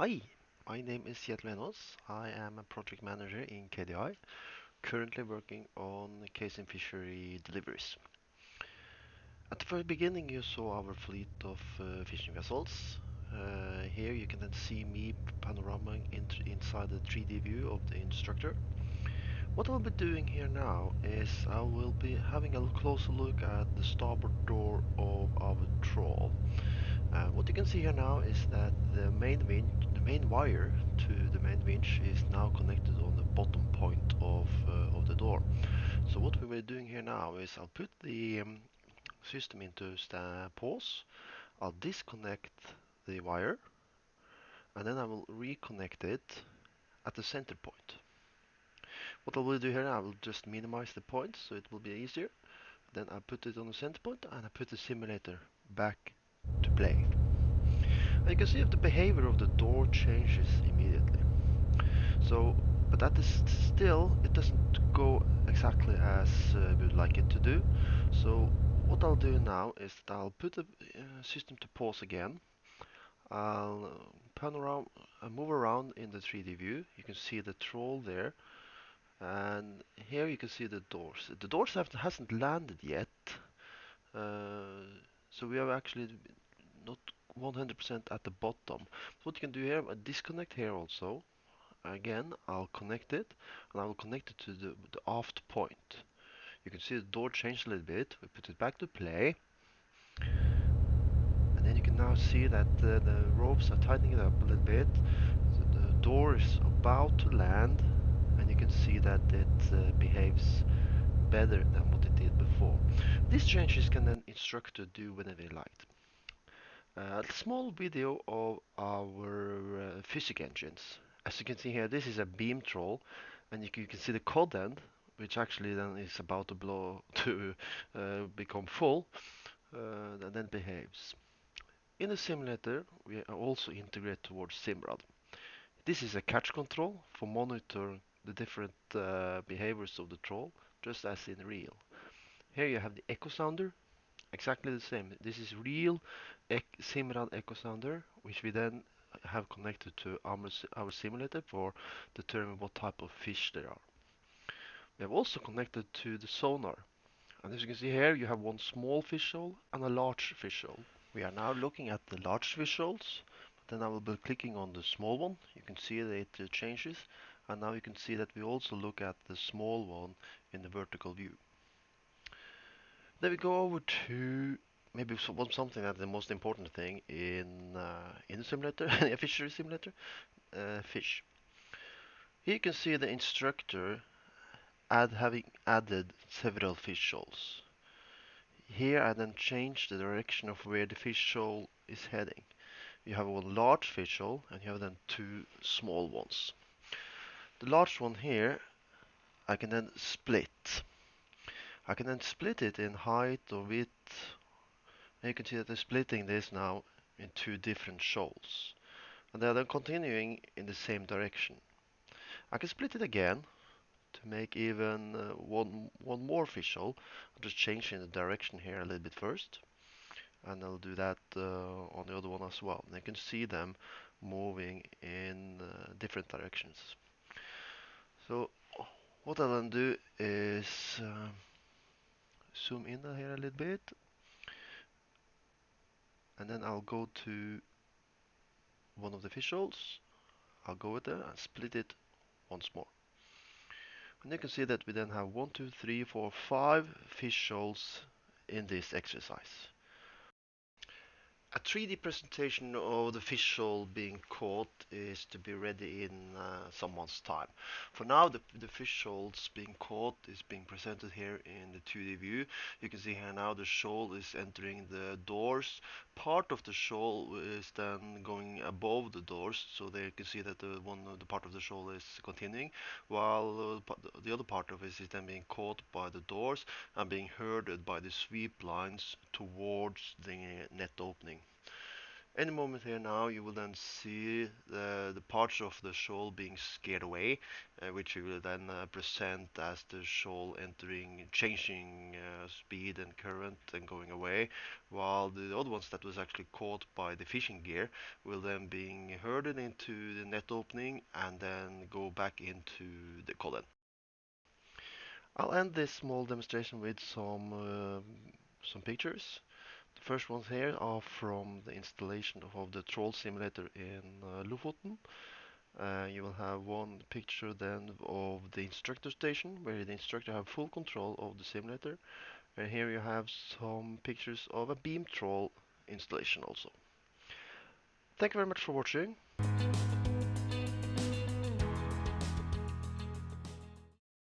Hi, my name is Lenos. I am a project manager in KDI, currently working on K-Sim Fishery deliveries. At the very beginning, you saw our fleet of fishing vessels. Here you can then see me panorama inside the 3D view of the instructor. What I'll be doing here now is I will be having a closer look at the starboard door of our trawl. What you can see here now is that the main wire to the main winch is now connected on the bottom point of the door. So what we were doing here now is I'll put the system into pause. I'll disconnect the wire, and then I will reconnect it at the center point. What I will do here, I will just minimize the points so it will be easier. Then I put it on the center point and I put the simulator back to play. And you can see if the behavior of the door changes immediately. So, but that is still, it doesn't go exactly as we would like it to do. So what I'll do now is that I'll put the system to pause again. I'll pan around, move around in the 3D view. You can see the troll there, and here you can see the doors. The doors hasn't landed yet, so we have actually not 100% at the bottom. So what you can do here, I disconnect here also. Again, I'll connect it, and I will connect it to the aft point. You can see the door changed a little bit. We put it back to play, and then you can now see that the ropes are tightening it up a little bit. So the door is about to land, and you can see that it behaves better than what it did before. These changes can then instructor do whenever they like. A small video of our physics engines. As you can see here, this is a beam troll, and you can see the cod end, which actually then is about to blow to become full, and then behaves. In the simulator, we are also integrate towards Simrad. This is a catch control for monitoring the different behaviors of the troll, just as in real. Here you have the echo sounder, exactly the same. This is real Simrad echo sounder, which we then have connected to our simulator for determining what type of fish there are. We have also connected to the sonar. And as you can see here, you have one small fish shoal and a large fish shoal. We are now looking at the large fish shoals. Then I will be clicking on the small one. You can see that it changes. And now you can see that we also look at the small one in the vertical view. Then we go over to maybe something that's the most important thing in the simulator, a fishery simulator, fish. Here you can see the instructor having added several fish shoals. Here I then change the direction of where the fish shoal is heading. You have one large fish shoal and you have then two small ones. The large one here I can then split. I can then split it in height or width. And you can see that they're splitting this now in two different shoals. And they are then continuing in the same direction. I can split it again to make even one more fish shoal. I'll just change in the direction here a little bit first. And I'll do that on the other one as well. And you can see them moving in different directions. So what I'll then do is zoom in here a little bit, and then I'll go to one of the fish shoals. I'll go with there and split it once more. And you can see that we then have 1, 2, 3, 4, 5 fish shoals in this exercise. A 3D presentation of the fish shoal being caught is to be ready in some month's time. For now, the fish shoals being caught is being presented here in the 2D view. You can see here now the shoal is entering the doors. Part of the shoal is then going above the doors, so there you can see that the part of the shoal is continuing, while the other part of it is then being caught by the doors and being herded by the sweep lines towards the net opening. Any moment here now, you will then see the parts of the shoal being scared away, which you will then present as the shoal entering, changing speed and current and going away, while the other ones that was actually caught by the fishing gear will then being herded into the net opening and then go back into the collar. I'll end this small demonstration with some pictures. The first ones here are from the installation of the troll simulator in Lofoten. You will have one picture then of the instructor station where the instructor have full control of the simulator. And here you have some pictures of a beam troll installation also. Thank you very much for watching.